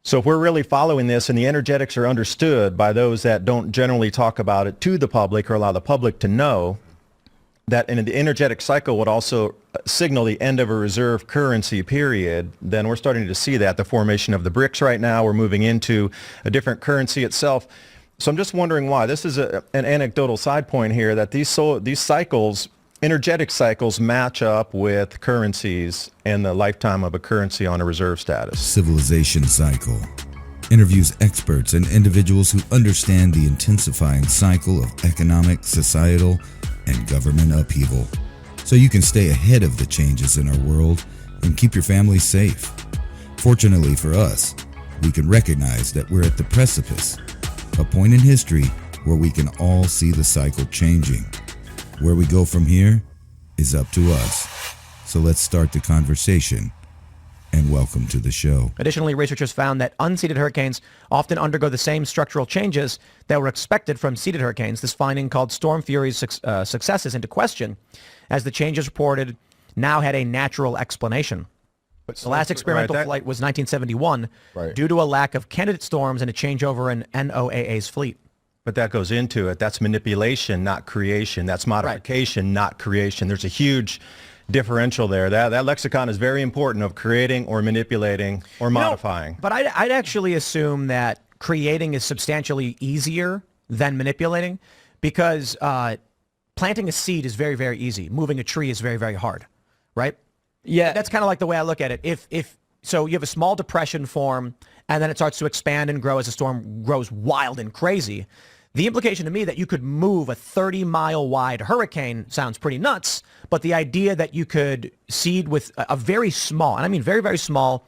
So if we're really following this and the energetics are understood by those that don't generally talk about it to the public or allow the public to know, that in the energetic cycle would also signal the end of a reserve currency period, then we're starting to see that, the formation of the BRICS right now. We're moving into a different currency itself. So I'm just wondering why. This is an anecdotal side point here, that these cycles, energetic cycles, match up with currencies and the lifetime of a currency on a reserve status. Civilization Cycle interviews experts and individuals who understand the intensifying cycle of economic, societal, and government upheaval, so you can stay ahead of the changes in our world and keep your family safe. Fortunately for us, we can recognize that we're at the precipice, a point in history where we can all see the cycle changing. Where we go from here is up to us. So let's start the conversation, and welcome to the show. Additionally, researchers found that unseeded hurricanes often undergo the same structural changes that were expected from seeded hurricanes. This finding called Storm Fury's successes into question, as the changes reported now had a natural explanation. The last experimental flight was 1971 due to a lack of candidate storms and a changeover in NOAA's fleet. But that goes into it. That's manipulation, not creation. That's modification, not creation. There's a huge differential there. That lexicon is very important, of creating or manipulating or modifying. But I'd actually assume that creating is substantially easier than manipulating, because planting a seed is very, very easy. Moving a tree is very, very hard, right? Yeah. That's kind of like the way I look at it. If so you have a small depression form, and then it starts to expand and grow as the storm grows wild and crazy. The implication to me that you could move a 30-mile wide hurricane sounds pretty nuts, but the idea that you could seed with a very small, and I mean very, very small,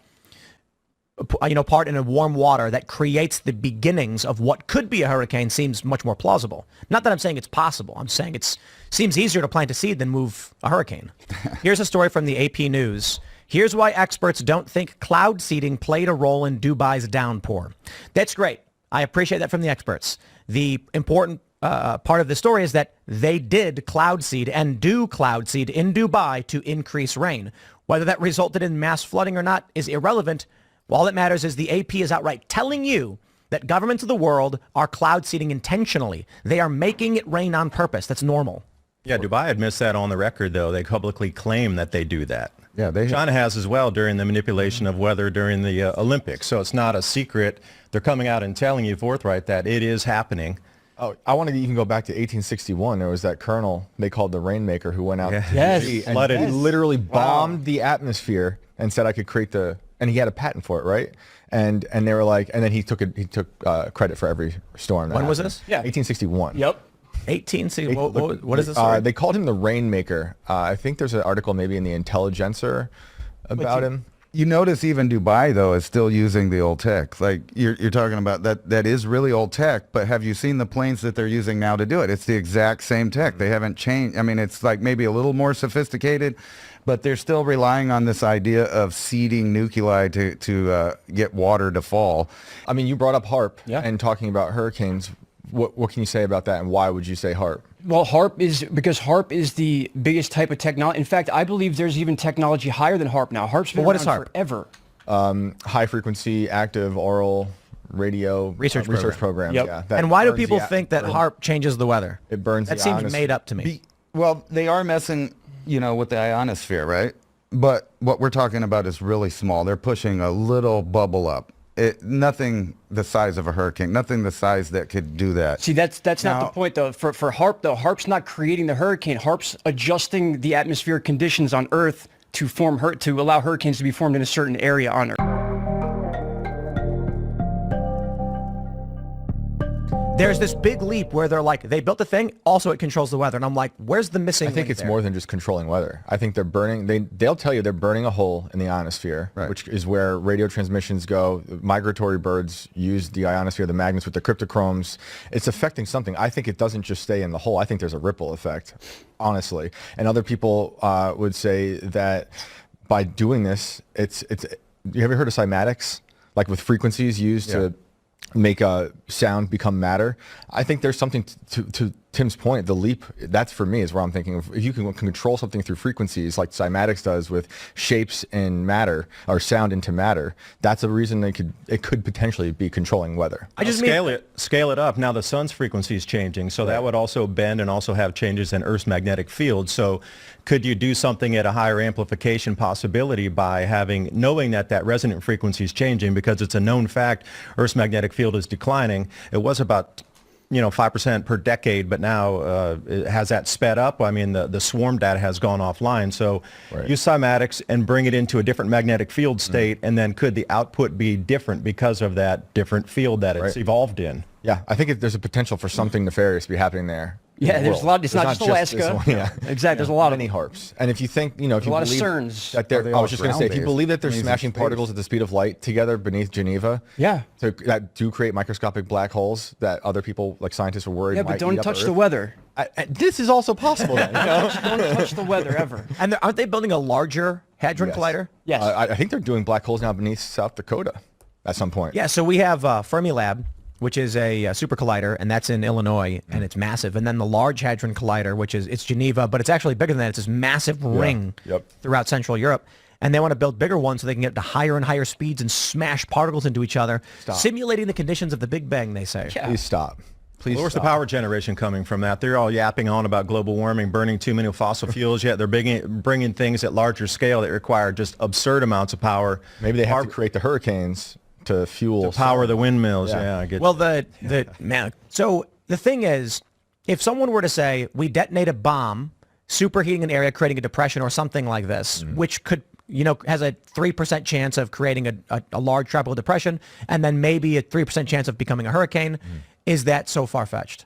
part in a warm water that creates the beginnings of what could be a hurricane seems much more plausible. Not that I'm saying it's possible. I'm saying it seems easier to plant a seed than move a hurricane. Here's a story from the AP News. Here's why experts don't think cloud seeding played a role in Dubai's downpour. That's great. I appreciate that from the experts. The important part of the story is that they did cloud seed and do cloud seed in Dubai to increase rain. Whether that resulted in mass flooding or not is irrelevant. All that matters is the AP is outright telling you that governments of the world are cloud seeding intentionally. They are making it rain on purpose. That's normal. Yeah, Dubai admits that on the record, though. They publicly claim that they do that. Yeah, China has as well during the manipulation of weather during the Olympics. So it's not a secret. They're coming out and telling you forthright that it is happening. Oh, I want to even go back to 1861. There was that colonel they called the Rainmaker who went out Yes. and Flooded. he literally bombed the atmosphere and said I could create and he had a patent for it, right? And they were like, and then he took credit for every storm. When was this? Yeah. 1861. Yep. 1860. What is this? Story? They called him the Rainmaker. I think there's an article maybe in the Intelligencer about him. You notice even Dubai, though, is still using the old tech. Like you're talking about that is really old tech, but have you seen the planes that they're using now to do it? It's the exact same tech. They haven't changed. I mean, it's like maybe a little more sophisticated, but they're still relying on this idea of seeding nuclei to get water to fall. I mean, you brought up HARP and talking about hurricanes. What can you say about that, and why would you say HARP? Well, HARP is the biggest type of technology. In fact, I believe there's even technology higher than HARP now. HARP's been around forever. High frequency, active, oral, radio research programs. Yep. Yeah, and why do people think that HARP changes the weather? It burns. That seems made up to me. Well, they are messing, with the ionosphere, right? But what we're talking about is really small. They're pushing a little bubble up. Nothing the size of a hurricane, nothing the size that could do that. See, that's not the point, though. For HARP, though, HARP's not creating the hurricane. HARP's adjusting the atmospheric conditions on Earth to allow hurricanes to be formed in a certain area on Earth. There's this big leap where they're like, they built the thing, also it controls the weather. And I'm like, where's the missing I think link it's there? more than just controlling weather. I think they're burning, they'll tell you they're burning a hole in the ionosphere, which is where radio transmissions go. Migratory birds use the ionosphere, the magnets with the cryptochromes. It's affecting something. I think it doesn't just stay in the hole. I think there's a ripple effect, honestly. And other people would say that by doing this, you ever heard of cymatics? Like with frequencies used to make a sound become matter. I think there's something to Tim's point, the leap, that's for me is where I'm thinking of, if you can control something through frequencies like cymatics does with shapes in matter or sound into matter, that's a reason it could potentially be controlling weather. I just scale it up. Now the sun's frequency is changing, so that would also bend and also have changes in Earth's magnetic field. So could you do something at a higher amplification possibility by knowing that resonant frequency is changing, because it's a known fact Earth's magnetic field is declining. It was about 5% per decade, but now has that sped up? I mean, the swarm data has gone offline. So use cymatics and bring it into a different magnetic field state, and then could the output be different because of that different field that it's evolved in? Yeah, I think there's a potential for something nefarious to be happening there. Yeah, there's a lot. It's not just Alaska. This one, yeah, exactly. There's a lot many of harps, and if you think, if you a lot of believe CERNs. that they're, I was just going to say, if you believe that they're Amazing smashing space. particles at the speed of light together beneath Geneva, that do create microscopic black holes that other people, like scientists, are worried. Yeah, might but don't eat up touch Earth. the weather. This is also possible. Then, Don't touch the weather ever. And aren't they building a larger hadron collider? Yes. I think they're doing black holes now beneath South Dakota at some point. Yeah, so we have Fermilab, which is a super collider, and that's in Illinois, and it's massive. And then the Large Hadron Collider, which it's Geneva, but it's actually bigger than that. It's this massive ring throughout Central Europe. And they want to build bigger ones so they can get to higher and higher speeds and smash particles into each other, simulating the conditions of the Big Bang, they say. Yeah. Please stop. Please. Where's the stop. power generation coming from that? They're all yapping on about global warming, burning too many fossil fuels, yet they're bringing things at larger scale that require just absurd amounts of power. Maybe they have to create the hurricanes to fuel. To power the windmills, I get. Well, so the thing is, if someone were to say, we detonate a bomb, superheating an area, creating a depression or something like this, which could, has a 3% chance of creating a large tropical depression, and then maybe a 3% chance of becoming a hurricane, is that so far-fetched?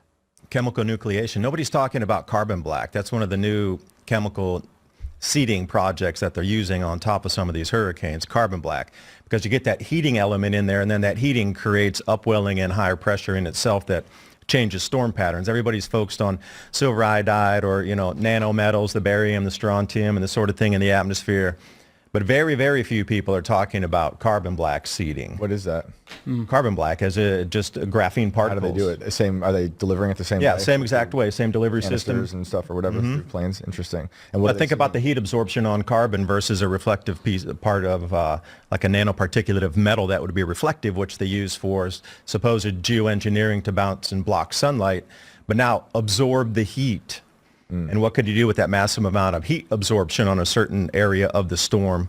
Chemical nucleation. Nobody's talking about carbon black. That's one of the new chemical seeding projects that they're using on top of some of these hurricanes, carbon black, because you get that heating element in there, and then that heating creates upwelling and higher pressure in itself that changes storm patterns. Everybody's focused on silver iodide or, nanometals, the barium, the strontium, and the sort of thing in the atmosphere. But very, very few people are talking about carbon black seeding. What is that? Carbon black as just graphene particles. How do they do it? Are they delivering it the same way? Yeah, same exact way, same delivery system. Canisters and stuff or whatever through planes. Interesting. And what But think about the heat absorption on carbon versus a reflective part of like a nanoparticulate of metal that would be reflective, which they use for supposed geoengineering to bounce and block sunlight, but now absorb the heat. And what could you do with that massive amount of heat absorption on a certain area of the storm?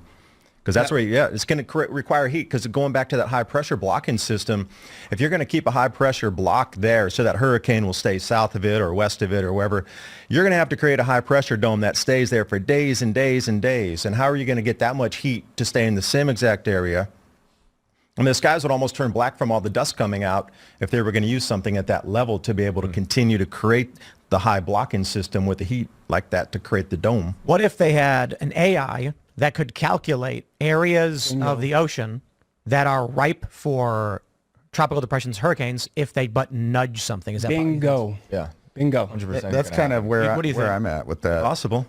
Because that's where, it's going to require heat, because going back to that high pressure blocking system, if you're going to keep a high pressure block there so that hurricane will stay south of it or west of it or wherever, you're going to have to create a high pressure dome that stays there for days and days and days. And how are you going to get that much heat to stay in the same exact area? And the skies would almost turn black from all the dust coming out if they were going to use something at that level to be able to continue to create the high blocking system with the heat like that to create the dome. What if they had an AI that could calculate areas of the ocean that are ripe for tropical depressions, hurricanes, if they but nudge something? Is that Bingo. Yeah. Bingo. 100%. That's kind of where What do you think? I'm at with that. Possible.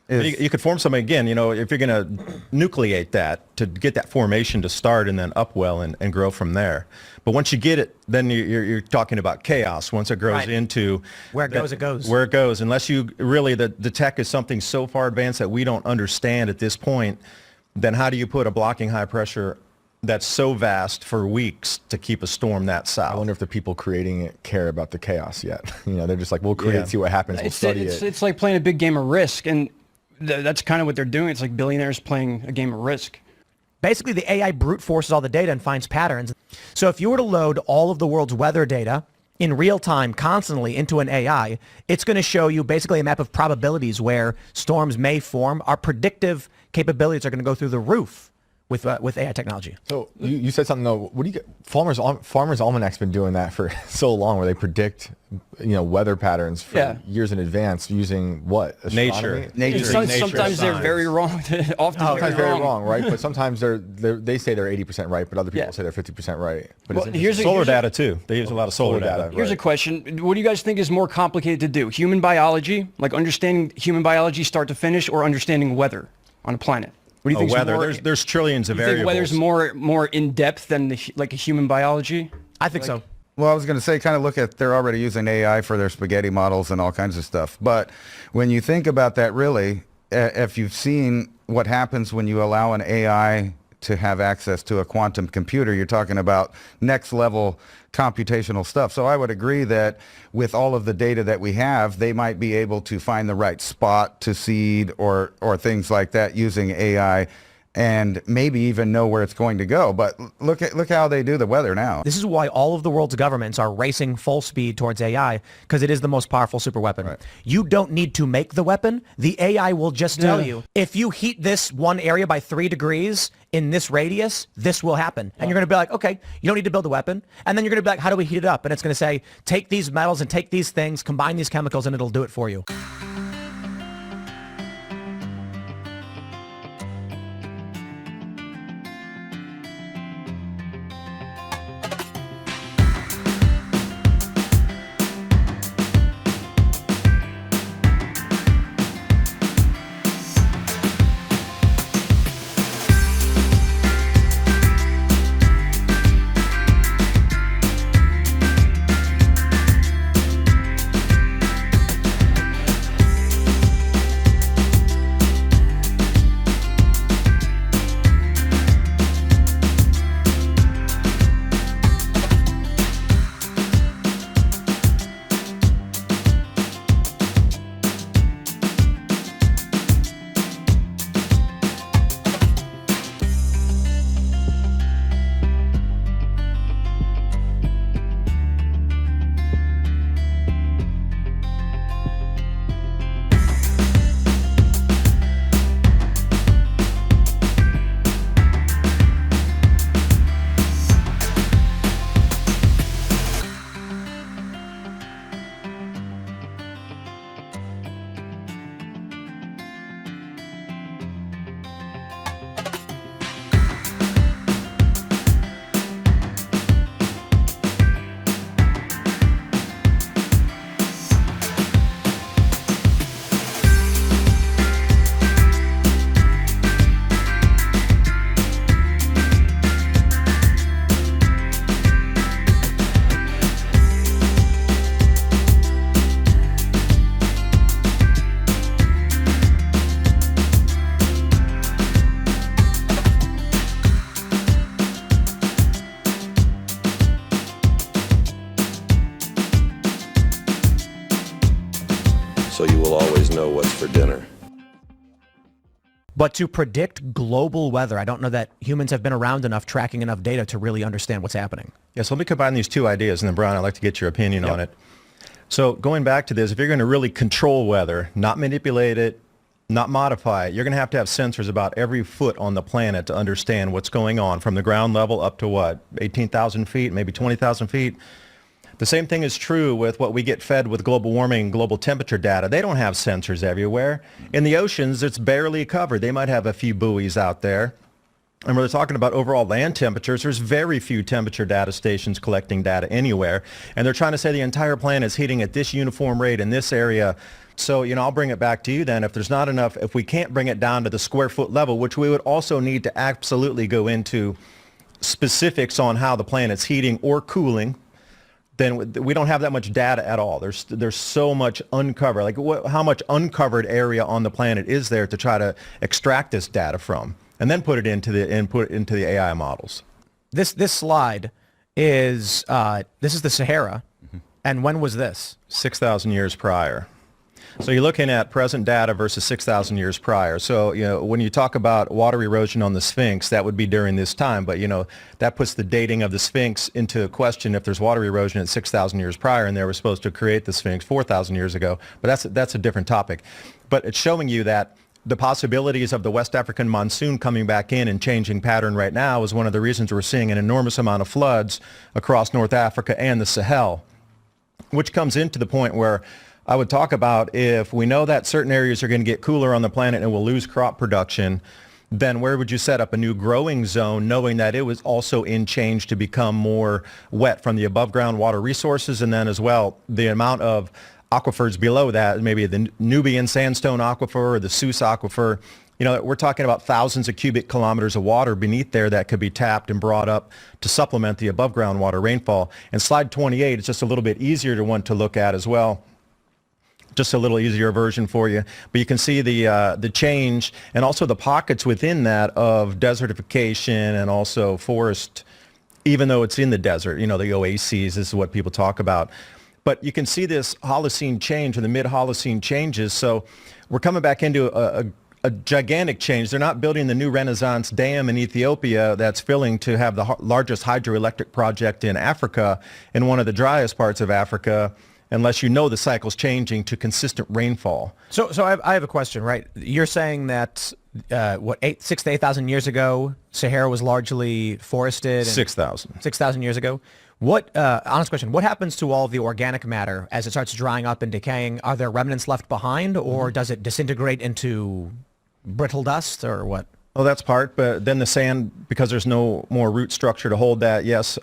You could form something again, if you're going to nucleate that to get that formation to start and then upwell and grow from there. But once you get it, then you're talking about chaos. Once it grows into Where it goes, it goes. Where it goes. Unless you really, the tech is something so far advanced that we don't understand at this point, then how do you put a blocking high pressure that's so vast for weeks to keep a storm that south? I wonder if the people creating it care about the chaos yet. They're just like, we'll create it, see what happens, we'll study it. It's like playing a big game of Risk, and that's kind of what they're doing. It's like billionaires playing a game of Risk. Basically, the AI brute forces all the data and finds patterns. So if you were to load all of the world's weather data in real time constantly into an AI, it's going to show you basically a map of probabilities where storms may form. Our predictive capabilities are going to go through the roof with AI technology. So you said something though. What do you get? Farmers Almanac's been doing that for so long, where they predict weather patterns for years in advance using what? Astronomy? Nature. Sometimes they're very wrong. Often Sometimes very wrong, right? But sometimes they say they're 80% right, but other people say they're 50% right. But Well, it's here's a- Solar data too. They use a lot of solar data. Here's a question. What do you guys think is more complicated to do? Human biology, like understanding human biology start to finish, or understanding weather on a planet? What do you think? Weather. There's trillions of You think variables. weather's more in depth than like a human biology? I think so. Well, I was going to say, kind of look at, they're already using AI for their spaghetti models and all kinds of stuff. But when you think about that, really, if you've seen what happens when you allow an AI to have access to a quantum computer, you're talking about next level computational stuff. So I would agree that with all of the data that we have, they might be able to find the right spot to seed or things like that using AI, and maybe even know where it's going to go. But look how they do the weather now. This is why all of the world's governments are racing full speed towards AI, because it is the most powerful super weapon. Right. You don't need to make the weapon. The AI will just tell you, if you heat this one area by 3 degrees in this radius, this will happen. And you're going to be like, okay, you don't need to build a weapon. And then you're going to be like, how do we heat it up? And it's going to say, take these metals and take these things, combine these chemicals, and it'll do it for you. So you will always know what's for dinner. But to predict global weather, I don't know that humans have been around enough, tracking enough data to really understand what's happening. Yes, let me combine these two ideas, and then Brian, I'd like to get your opinion on it. So going back to this, if you're going to really control weather, not manipulate it, not modify it, you're going to have sensors about every foot on the planet to understand what's going on from the ground level up to what, 18,000 feet, maybe 20,000 feet. The same thing is true with what we get fed with global warming, global temperature data. They don't have sensors everywhere. In the oceans, it's barely covered. They might have a few buoys out there. And we're talking about overall land temperatures. There's very few temperature data stations collecting data anywhere. And they're trying to say the entire planet is heating at this uniform rate in this area. So, I'll bring it back to you then. If there's not enough, if we can't bring it down to the square foot level, which we would also need to absolutely go into specifics on how the planet's heating or cooling, then we don't have that much data at all. There's so much uncovered. Like how much uncovered area on the planet is there to try to extract this data from, and then put it into the AI models. This slide is this is the Sahara, and when was this? 6,000 years prior. So you're looking at present data versus 6,000 years prior. So, when you talk about water erosion on the Sphinx, that would be during this time. But, that puts the dating of the Sphinx into question if there's water erosion at 6,000 years prior and they were supposed to create the Sphinx 4,000 years ago. But that's a different topic. But it's showing you that the possibilities of the West African monsoon coming back in and changing pattern right now is one of the reasons we're seeing an enormous amount of floods across North Africa and the Sahel, which comes into the point where I would talk about if we know that certain areas are going to get cooler on the planet and we'll lose crop production, then where would you set up a new growing zone knowing that it was also in change to become more wet from the above ground water resources, and then as well the amount of aquifers below that, maybe the Nubian sandstone aquifer or the Sus aquifer, we're talking about thousands of cubic kilometers of water beneath there that could be tapped and brought up to supplement the above ground water rainfall. And slide 28 is just a little bit easier to want to look at as well. Just a little easier version for you, but you can see the change and also the pockets within that of desertification and also forest, even though it's in the desert. The oases is what people talk about. But you can see this Holocene change, or the mid-Holocene changes. So we're coming back into a gigantic change. They're not building the new Renaissance Dam in Ethiopia that's filling to have the largest hydroelectric project in Africa, in one of the driest parts of Africa, unless the cycle's changing to consistent rainfall. So I have a question, right? You're saying that, 6,000 to 8,000 years ago, Sahara was largely forested? 6,000. 6,000 years ago. Honest question, what happens to all of the organic matter as it starts drying up and decaying? Are there remnants left behind, or does it disintegrate into brittle dust, or what? Well, that's part, but then the sand, because there's no more root structure to hold that, yes,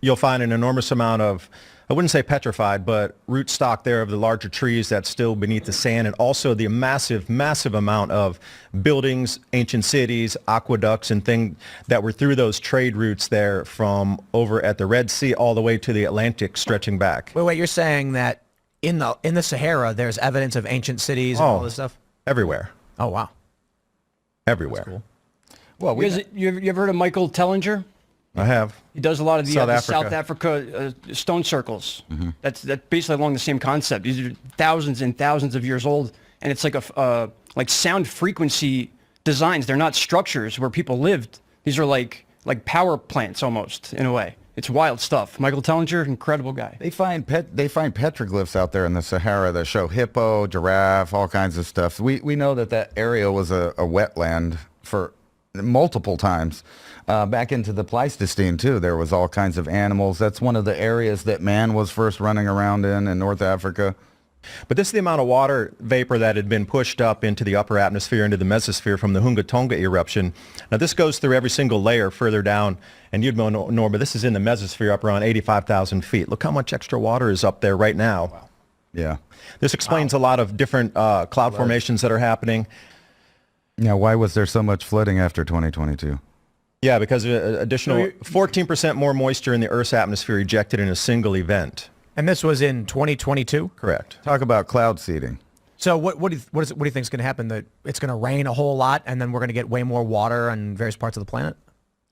you'll find an enormous amount of, I wouldn't say petrified, but root stock there of the larger trees that's still beneath the sand, and also the massive amount of buildings, ancient cities, aqueducts, and things that were through those trade routes there from over at the Red Sea all the way to the Atlantic stretching back. Wait, you're saying that in the Sahara there's evidence of ancient cities and all this stuff? Everywhere. Oh, wow. Everywhere. That's cool. Well, you ever heard of Michael Tellinger? I have. He does a lot of the South Africa stone circles. Mm-hmm. That's basically along the same concept. These are thousands and thousands of years old, and it's like like sound frequency designs. They're not structures where people lived. These are like power plants almost, in a way. It's wild stuff. Michael Tellinger, incredible guy. They find petroglyphs out there in the Sahara that show hippo, giraffe, all kinds of stuff. We know that area was a wetland for multiple times. Back into the Pleistocene, too, there was all kinds of animals. That's one of the areas that man was first running around in North Africa. But this is the amount of water vapor that had been pushed up into the upper atmosphere, into the mesosphere from the Hunga Tonga eruption. Now, this goes through every single layer further down, and you'd know, Norm, but this is in the mesosphere up around 85,000 feet. Look how much extra water is up there right now. Wow. Yeah. This explains a lot of different cloud formations that are happening. Yeah, why was there so much flooding after 2022? Yeah, because additional 14% more moisture in the Earth's atmosphere ejected in a single event. And this was in 2022? Correct. Talk about cloud seeding. So what do you think is going to happen? That it's going to rain a whole lot, and then we're going to get way more water on various parts of the planet?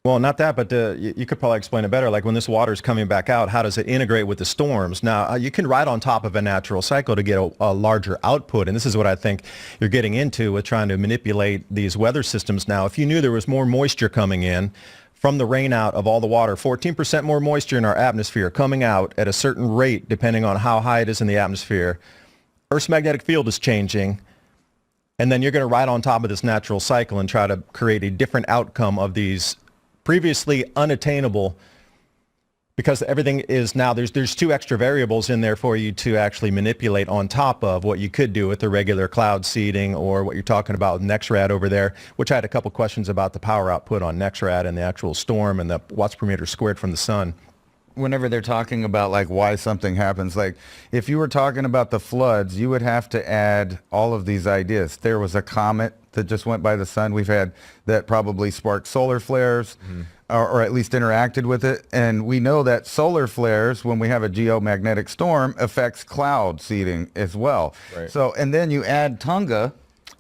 Well, not that, but you could probably explain it better. Like when this water is coming back out, how does it integrate with the storms? Now, you can ride on top of a natural cycle to get a larger output, and this is what I think you're getting into with trying to manipulate these weather systems now. If you knew there was more moisture coming in from the rain out of all the water, 14% more moisture in our atmosphere coming out at a certain rate, depending on how high it is in the atmosphere, Earth's magnetic field is changing, and then you're going to ride on top of this natural cycle and try to create a different outcome of these previously unattainable, because everything is now, there's two extra variables in there for you to actually manipulate on top of what you could do with the regular cloud seeding or what you're talking about with NexRad over there, which I had a couple questions about the power output on NexRad and the actual storm and the watts per meter squared from the sun. Whenever they're talking about like why something happens, like if you were talking about the floods, you would have to add all of these ideas. There was a comet that just went by the sun. We've had that probably sparked solar flares, or at least interacted with it. And we know that solar flares, when we have a geomagnetic storm, affects cloud seeding as well. Right. So, and then you add Tonga,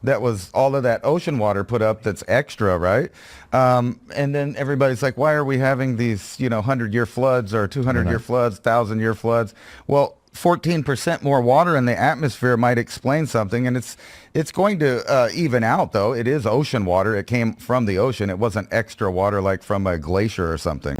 that was all of that ocean water put up that's extra, right? And then everybody's like, why are we having these, 100-year floods or 200-year floods, 1,000-year floods? Well, 14% more water in the atmosphere might explain something, and it's going to even out, though. It is ocean water. It came from the ocean. It wasn't extra water like from a glacier or something.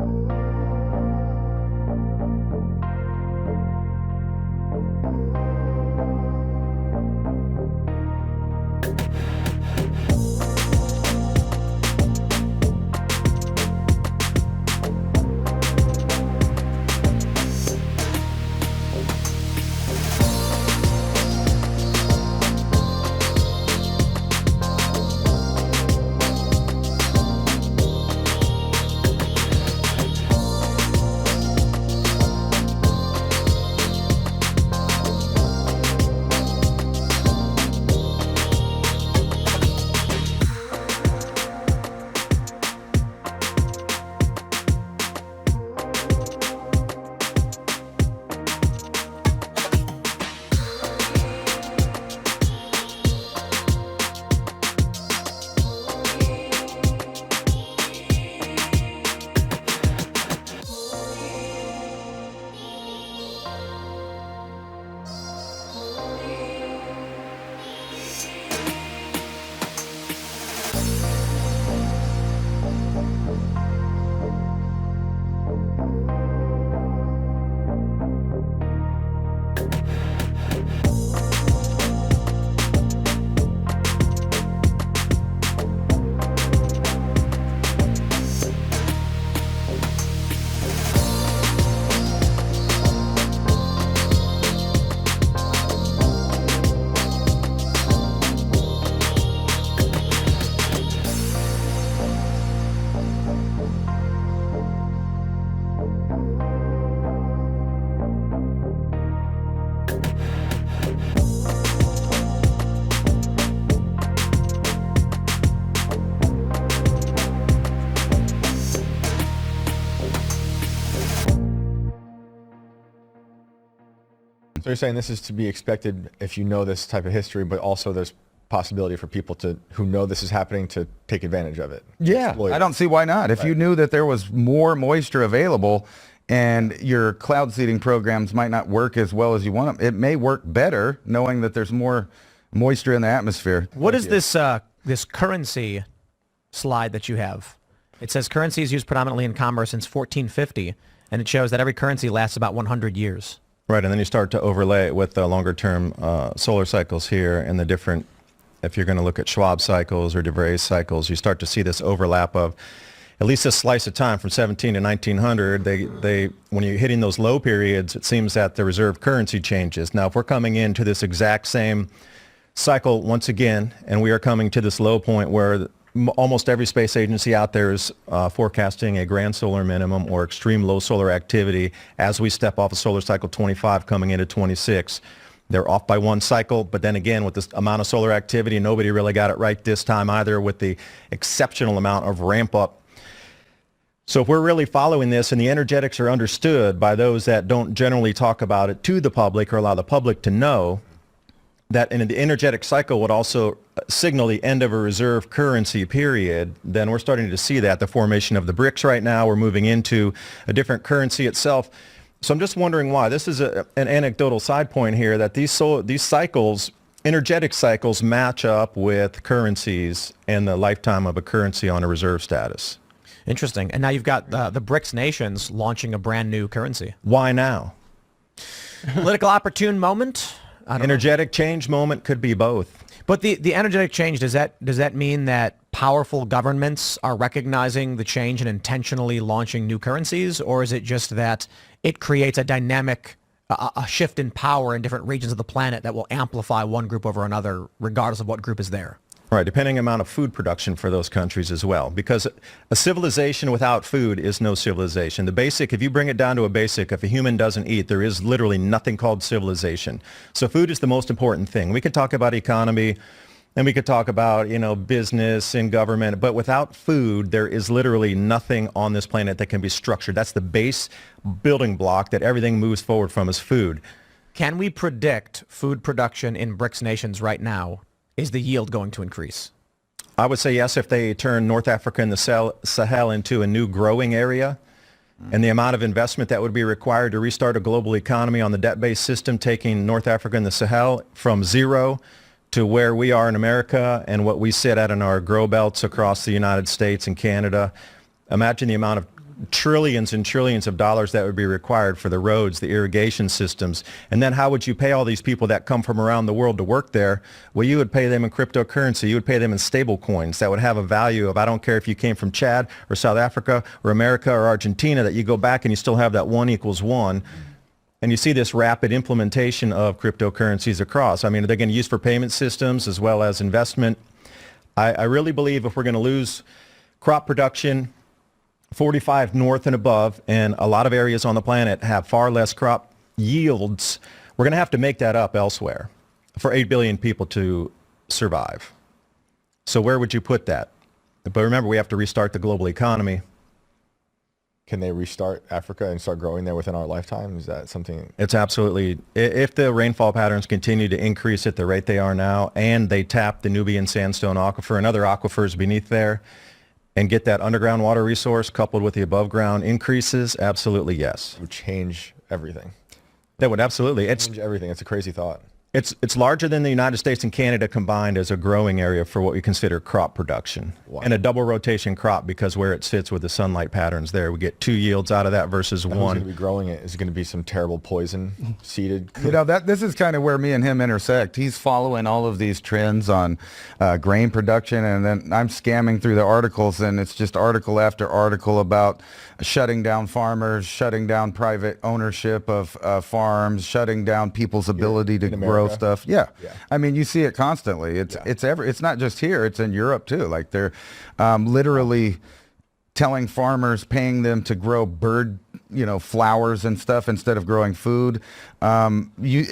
So you're saying this is to be expected if you know this type of history, but also there's possibility for people who know this is happening to take advantage of it. Yeah, exploit I it. don't see why not. If you knew that there was more moisture available and your cloud seeding programs might not work as well as you want them, it may work better knowing that there's more moisture in the atmosphere. What is this currency slide that you have? It says currency is used predominantly in commerce since 1450, and it shows that every currency lasts about 100 years. Right, and then you start to overlay it with the longer-term solar cycles here and the different, if you're going to look at Schwab cycles or DeVries cycles, you start to see this overlap of at least a slice of time from 17 to 1900. They when you're hitting those low periods, it seems that the reserve currency changes. Now, if we're coming into this exact same cycle once again, and we are coming to this low point where almost every space agency out there is forecasting a grand solar minimum or extreme low solar activity as we step off of solar cycle 25 coming into 26. They're off by one cycle, but then again, with this amount of solar activity, nobody really got it right this time either with the exceptional amount of ramp up. So if we're really following this and the energetics are understood by those that don't generally talk about it to the public or allow the public to know, that in the energetic cycle would also signal the end of a reserve currency period, then we're starting to see that, the formation of the BRICS right now. We're moving into a different currency itself. So I'm just wondering why. This is an anecdotal side point here, that these cycles, energetic cycles, match up with currencies and the lifetime of a currency on a reserve status. Interesting. And now you've got the BRICS nations launching a brand new currency. Why now? Political opportune moment? I don't know. Energetic change moment, could be both. But the energetic change, does that mean that powerful governments are recognizing the change and intentionally launching new currencies? Or is it just that it creates a dynamic, a shift in power in different regions of the planet that will amplify one group over another, regardless of what group is there? Right, depending on the amount of food production for those countries as well. Because a civilization without food is no civilization. The basic, if you bring it down to a basic, if a human doesn't eat, there is literally nothing called civilization. So food is the most important thing. We could talk about economy and we could talk about, business and government, but without food, there is literally nothing on this planet that can be structured. That's the base building block that everything moves forward from, is food. Can we predict food production in BRICS nations right now? Is the yield going to increase? I would say yes, if they turn North Africa and the Sahel into a new growing area, and the amount of investment that would be required to restart a global economy on the debt-based system, taking North Africa and the Sahel from zero to where we are in America and what we sit at in our grow belts across the United States and Canada. Imagine the amount of trillions and trillions of dollars that would be required for the roads, the irrigation systems. And then how would you pay all these people that come from around the world to work there? Well, you would pay them in cryptocurrency. You would pay them in stable coins that would have a value of, I don't care if you came from Chad or South Africa or America or Argentina, that you go back and you still have that 1 = 1. And you see this rapid implementation of cryptocurrencies across. I mean, they're going to use for payment systems as well as investment. I really believe if we're going to lose crop production, 45 north and above, and a lot of areas on the planet have far less crop yields, we're going to have to make that up elsewhere for 8 billion people to survive. So where would you put that? But remember, we have to restart the global economy. Can they restart Africa and start growing there within our lifetime? Is that something? It's absolutely, if the rainfall patterns continue to increase at the rate they are now, and they tap the Nubian sandstone aquifer and other aquifers beneath there, and get that underground water resource coupled with the above ground increases, absolutely yes. It would change everything. That would absolutely. Change everything. It's a crazy thought. It's larger than the United States and Canada combined as a growing area for what we consider crop production. Wow. And a double rotation crop, because where it sits with the sunlight patterns there, we get 2 yields out of that versus Who's one. going to be growing it? Is it going to be some terrible poison seeded? This is kind of where me and him intersect. He's following all of these trends on grain production, and then I'm scamming through the articles, and it's just article after article about shutting down farmers, shutting down private ownership of farms, shutting down people's ability to grow stuff. Yeah. I mean, you see it constantly. It's not just here, it's in Europe too. Like they're literally telling farmers, paying them to grow bird flowers and stuff instead of growing food. You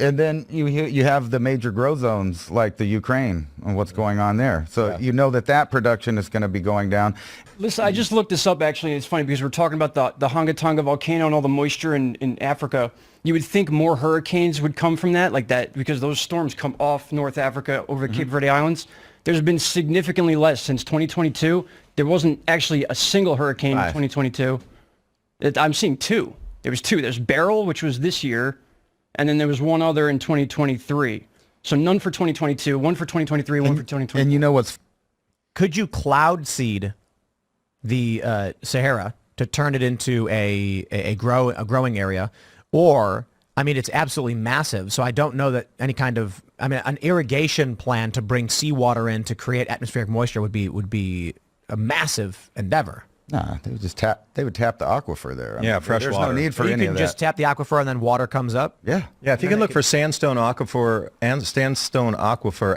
have the major grow zones like the Ukraine and what's going on there. So that production is going to be going down. Listen, I just looked this up, actually. It's funny because we're talking about the Hongatonga volcano and all the moisture in Africa. You would think more hurricanes would come from that, like that, because those storms come off North Africa over the Cape Verde Islands. There's been significantly less since 2022. There wasn't actually a single hurricane in 2022. I'm seeing two. There was two. There's Beryl, which was this year, and then there was one other in 2023. So none for 2022, one for 2023, one for 2024. And you know what's... Could you cloud seed the Sahara to turn it into a growing area? Or, I mean, it's absolutely massive, so I don't know that any kind of, an irrigation plan to bring seawater in to create atmospheric moisture would be a massive endeavor. Nah, they would just tap the aquifer there. Fresh there's water. no need for You any can of just that. tap the aquifer and then water comes up? Yeah. Yeah, if you can look for sandstone aquifer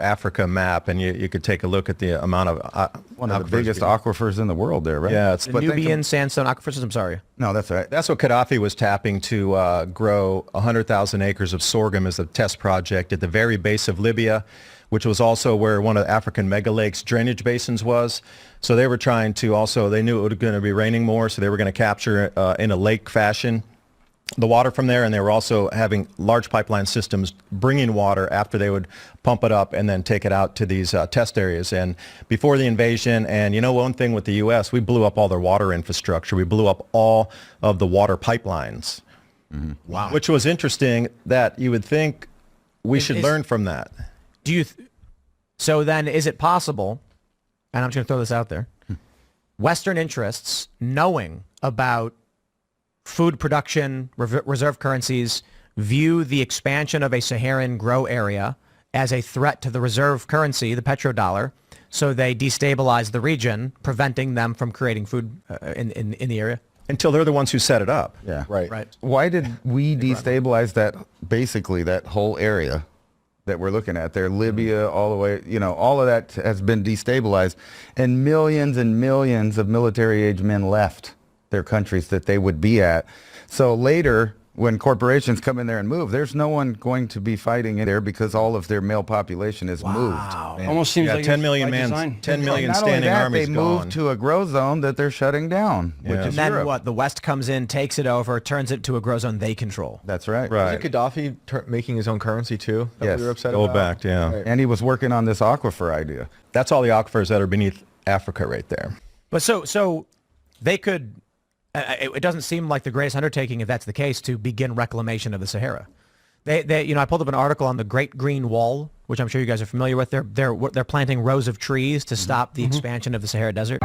Africa map, and you could take a look at the amount of One of the aquifers biggest you- aquifers in the world there, right? Yeah, it's The but think Nubian sandstone aquifers, I'm sorry. No, that's right. that's what Gaddafi was tapping to grow 100,000 acres of sorghum as a test project at the very base of Libya, which was also where one of the African megalakes drainage basins was. So they were trying to also, they knew it was going to be raining more, so they were going to capture in a lake fashion the water from there, and they were also having large pipeline systems bringing water after they would pump it up and then take it out to these test areas. And before the invasion, and one thing with the U.S., we blew up all their water infrastructure. We blew up all of the water pipelines. Wow. Which was interesting that you would think we should learn from that. Do you? So then, is it possible? And I'm just going to throw this out there. Western interests, knowing about food production, reserve currencies, view the expansion of a Saharan grow area as a threat to the reserve currency, the petrodollar. So they destabilize the region, preventing them from creating food in the area. Until they're the ones who set it up. Yeah. Right. Why did we destabilize that whole area that we're looking at there, Libya, all the way, all of that has been destabilized, and millions of military-age men left their countries that they would be at. So later, when corporations come in there and move, there's no one going to be fighting in there because all of their male population is moved. Almost seems like 10 million by men, design. 10 million Not only standing that, armies they gone. moved to a grow zone that they're shutting down, which Yeah. is And then Europe. what? The West comes in, takes it over, turns it to a grow zone they control. That's right. Right. Isn't Gaddafi making his own currency too? That Yes. we were upset Go about? back, yeah. Right. And he was working on this aquifer idea. That's all the aquifers that are beneath Africa right there. But so they could. It doesn't seem like the greatest undertaking, if that's the case, to begin reclamation of the Sahara. I pulled up an article on the Great Green Wall, which I'm sure you guys are familiar with. They're planting rows of trees to stop the expansion of the Sahara Desert.